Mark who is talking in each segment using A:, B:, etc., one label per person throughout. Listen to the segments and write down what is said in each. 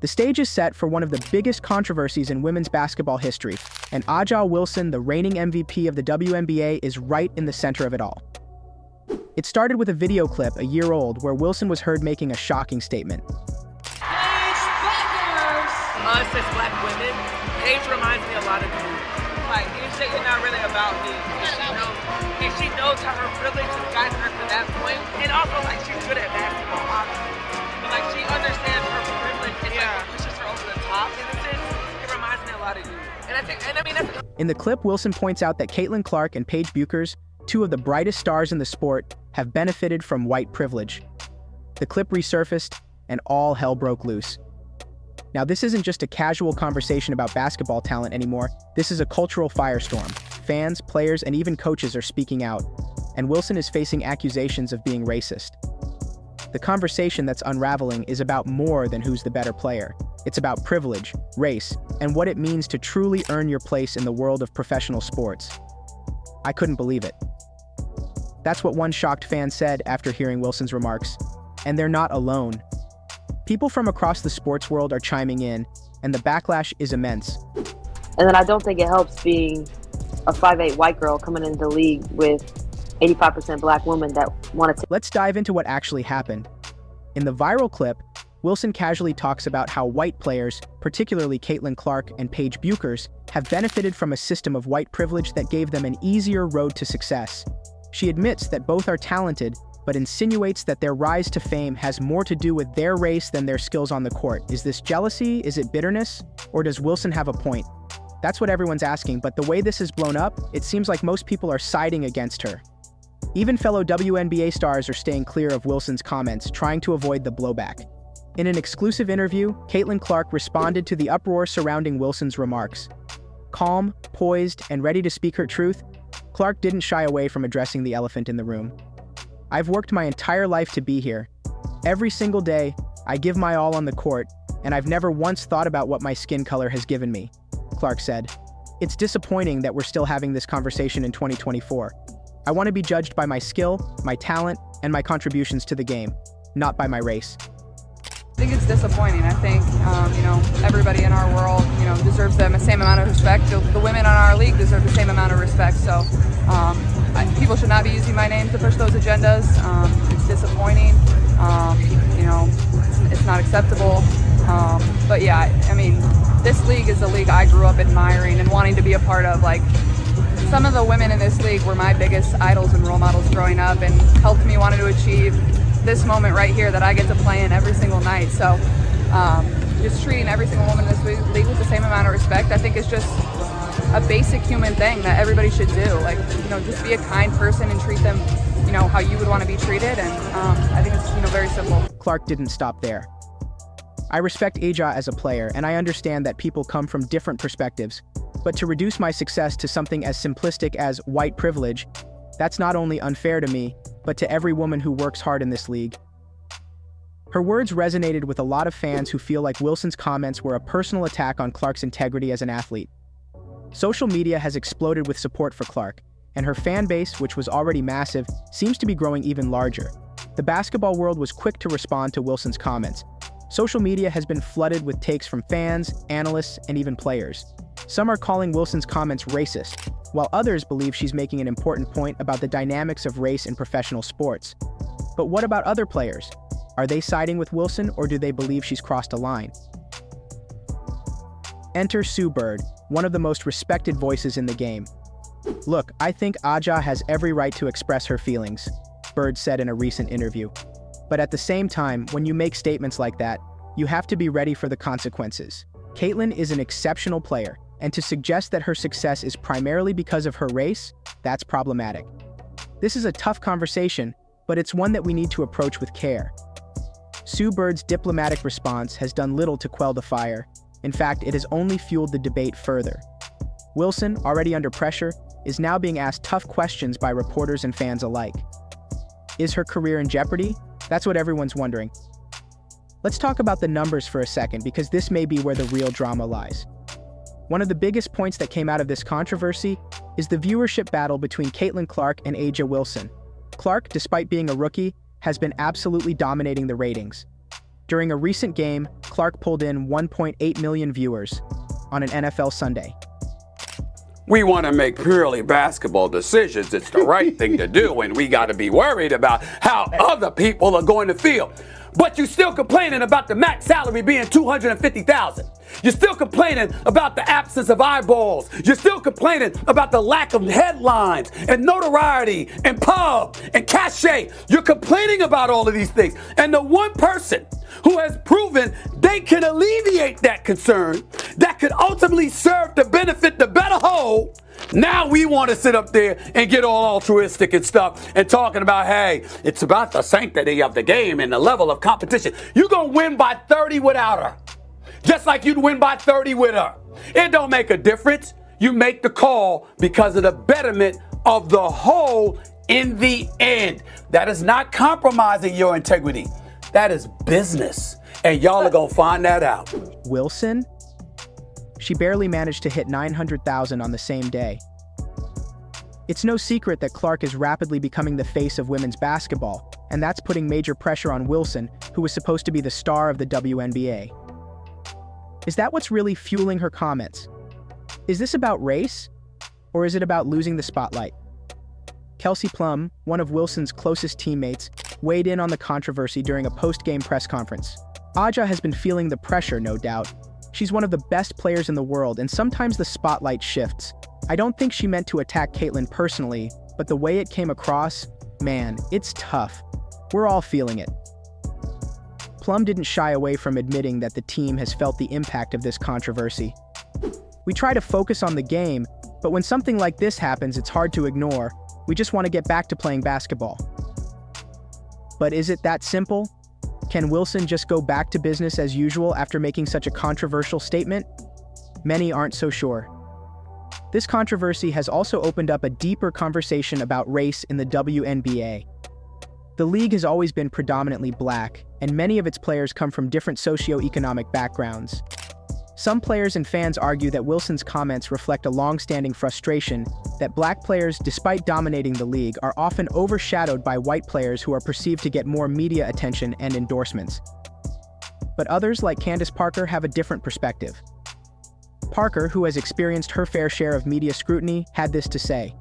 A: The stage is set for one of the biggest controversies in women's basketball history, and A'ja Wilson, the reigning MVP of the WNBA, is right in the center of it all. It started with a video clip a year old where Wilson was heard making a shocking statement.
B: Us as black women, age reminds me a lot of you. Like, you say you're not really about me. And she knows how her privilege has gotten her to that point. And also, like, she's good at basketball, obviously. But, like, she understands her privilege and, like, pushes her over the top in a sense. It reminds me a lot of you. That's...
A: In the clip, Wilson points out that Caitlin Clark and Paige Bueckers, two of the brightest stars in the sport, have benefited from white privilege. The clip resurfaced, and all hell broke loose. Now, this isn't just a casual conversation about basketball talent anymore. This is a cultural firestorm. Fans, players, and even coaches are speaking out, and Wilson is facing accusations of being racist. The conversation that's unraveling is about more than who's the better player. It's about privilege, race, and what it means to truly earn your place in the world of professional sports. I couldn't believe it. That's what one shocked fan said after hearing Wilson's remarks. And they're not alone. People from across the sports world are chiming in, and the backlash is immense.
C: And then I don't think it helps being a 5'8" white girl coming into the league with 85% black women that wanted to.
A: Let's dive into what actually happened. In the viral clip, Wilson casually talks about how white players, particularly Caitlin Clark and Paige Bueckers, have benefited from a system of white privilege that gave them an easier road to success. She admits that both are talented, but insinuates that their rise to fame has more to do with their race than their skills on the court. Is this jealousy? Is it bitterness? Or does Wilson have a point? That's what everyone's asking, but the way this is blown up, it seems like most people are siding against her. Even fellow WNBA stars are staying clear of Wilson's comments, trying to avoid the blowback. In an exclusive interview, Caitlin Clark responded to the uproar surrounding Wilson's remarks. Calm, poised, and ready to speak her truth, Clark didn't shy away from addressing the elephant in the room. I've worked my entire life to be here. Every single day, I give my all on the court, and I've never once thought about what my skin color has given me, Clark said. It's disappointing that we're still having this conversation in 2024. I want to be judged by my skill, my talent, and my contributions to the game, not by my race.
D: I think it's disappointing. I think, everybody in our world, deserves the same amount of respect. The women in our league deserve the same amount of respect. So people should not be using my name to push those agendas. It's disappointing. It's not acceptable. But yeah, this league is a league I grew up admiring and wanting to be a part of. Like, some of the women in this league were my biggest idols and role models growing up and helped me want to achieve this moment right here that I get to play in every single night. So just treating every single woman in this league with the same amount of respect, I think is just a basic human thing that everybody should do. Like, just be a kind person and treat them, how you would want to be treated. And I think it's, very simple.
A: Clark didn't stop there. I respect A'ja as a player, and I understand that people come from different perspectives. But to reduce my success to something as simplistic as white privilege, that's not only unfair to me, but to every woman who works hard in this league. Her words resonated with a lot of fans who feel like Wilson's comments were a personal attack on Clark's integrity as an athlete. Social media has exploded with support for Clark, and her fan base, which was already massive, seems to be growing even larger. The basketball world was quick to respond to Wilson's comments. Social media has been flooded with takes from fans, analysts, and even players. Some are calling Wilson's comments racist, while others believe she's making an important point about the dynamics of race in professional sports. But what about other players? Are they siding with Wilson, or do they believe she's crossed a line? Enter Sue Bird, one of the most respected voices in the game. Look, I think A'ja has every right to express her feelings, Bird said in a recent interview. But at the same time, when you make statements like that, you have to be ready for the consequences. Caitlin is an exceptional player, and to suggest that her success is primarily because of her race, that's problematic. This is a tough conversation, but it's one that we need to approach with care. Sue Bird's diplomatic response has done little to quell the fire. In fact, it has only fueled the debate further. Wilson, already under pressure, is now being asked tough questions by reporters and fans alike. Is her career in jeopardy? That's what everyone's wondering. Let's talk about the numbers for a second, because this may be where the real drama lies. One of the biggest points that came out of this controversy is the viewership battle between Caitlin Clark and A'ja Wilson. Clark, despite being a rookie, has been absolutely dominating the ratings. During a recent game, Clark pulled in 1.8 million viewers on an NFL Sunday.
E: We want to make purely basketball decisions. It's the right thing to do, and we got to be worried about how other people are going to feel. But you're still complaining about the max salary being $250,000. You're still complaining about the absence of eyeballs. You're still complaining about the lack of headlines and notoriety and pub and cachet. You're complaining about all of these things. And the one person who has proven they can alleviate that concern, that could ultimately serve to benefit the better whole, now we want to sit up there and get all altruistic and stuff and talking about, hey, it's about the sanctity of the game and the level of competition. You're going to win by 30 without her, just like you'd win by 30 with her. It don't make a difference. You make the call because of the betterment of the whole in the end. That is not compromising your integrity. That is business. And y'all are going to find that out.
A: Wilson? She barely managed to hit 900,000 on the same day. It's no secret that Clark is rapidly becoming the face of women's basketball, and that's putting major pressure on Wilson, who was supposed to be the star of the WNBA. Is that what's really fueling her comments? Is this about race? Or is it about losing the spotlight? Kelsey Plum, one of Wilson's closest teammates, weighed in on the controversy during a post-game press conference. Aja has been feeling the pressure, no doubt. She's one of the best players in the world, and sometimes the spotlight shifts. I don't think she meant to attack Caitlin personally, but the way it came across, man, it's tough. We're all feeling it. Plum didn't shy away from admitting that the team has felt the impact of this controversy. We try to focus on the game, but when something like this happens, it's hard to ignore. We just want to get back to playing basketball. But is it that simple? Can Wilson just go back to business as usual after making such a controversial statement? Many aren't so sure. This controversy has also opened up a deeper conversation about race in the WNBA. The league has always been predominantly black, and many of its players come from different socio-economic backgrounds. Some players and fans argue that Wilson's comments reflect a long-standing frustration that black players, despite dominating the league, are often overshadowed by white players who are perceived to get more media attention and endorsements. But others, like Candace Parker, have a different perspective. Parker, who has experienced her fair share of media scrutiny, had this to say: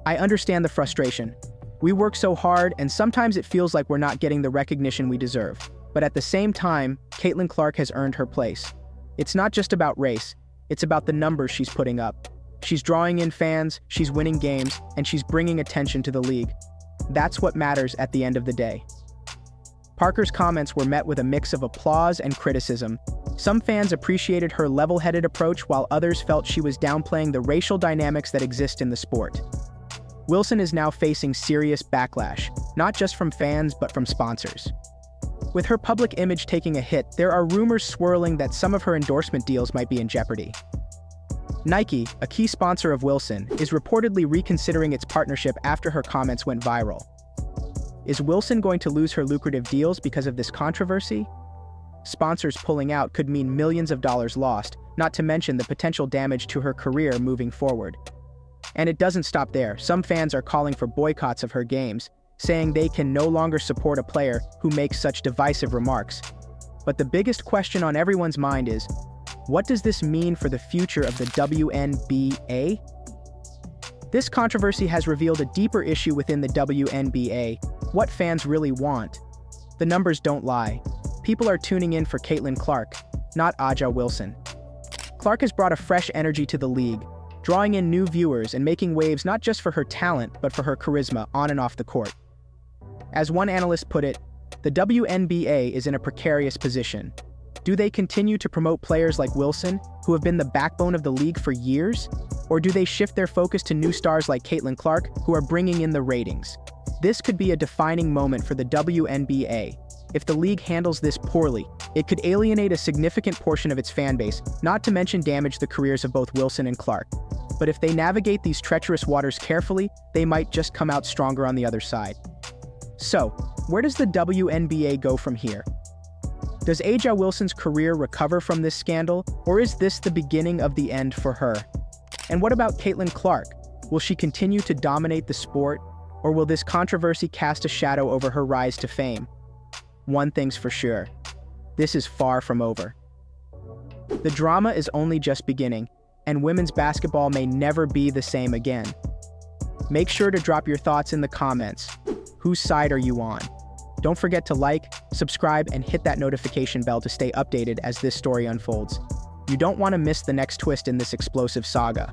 A: "I understand the frustration. We work so hard, and sometimes it feels like we're not getting the recognition we deserve. But at the same time, Caitlin Clark has earned her place. It's not just about race, it's about the numbers she's putting up. She's drawing in fans, she's winning games, and she's bringing attention to the league. That's what matters at the end of the day." Parker's comments were met with a mix of applause and criticism. Some fans appreciated her level-headed approach, while others felt she was downplaying the racial dynamics that exist in the sport. Wilson is now facing serious backlash, not just from fans but from sponsors. With her public image taking a hit, there are rumors swirling that some of her endorsement deals might be in jeopardy. Nike, a key sponsor of Wilson, is reportedly reconsidering its partnership after her comments went viral. Is Wilson going to lose her lucrative deals because of this controversy? Sponsors pulling out could mean millions of dollars lost, not to mention the potential damage to her career moving forward. And it doesn't stop there. Some fans are calling for boycotts of her games, saying they can no longer support a player who makes such divisive remarks. But the biggest question on everyone's mind is, what does this mean for the future of the WNBA? This controversy has revealed a deeper issue within the WNBA: what fans really want. The numbers don't lie. People are tuning in for Caitlin Clark, not Aja Wilson. Clark has brought a fresh energy to the league, drawing in new viewers and making waves not just for her talent, but for her charisma on and off the court. As one analyst put it, the WNBA is in a precarious position. Do they continue to promote players like Wilson, who have been the backbone of the league for years? Or do they shift their focus to new stars like Caitlin Clark, who are bringing in the ratings? This could be a defining moment for the WNBA. If the league handles this poorly, it could alienate a significant portion of its fan base, not to mention damage the careers of both Wilson and Clark. But if they navigate these treacherous waters carefully, they might just come out stronger on the other side. So, where does the WNBA go from here? Does Aja Wilson's career recover from this scandal, or is this the beginning of the end for her? And what about Caitlin Clark? Will she continue to dominate the sport, or will this controversy cast a shadow over her rise to fame? One thing's for sure: this is far from over. The drama is only just beginning, and women's basketball may never be the same again. Make sure to drop your thoughts in the comments. Whose side are you on? Don't forget to like, subscribe, and hit that notification bell to stay updated as this story unfolds. You don't want to miss the next twist in this explosive saga.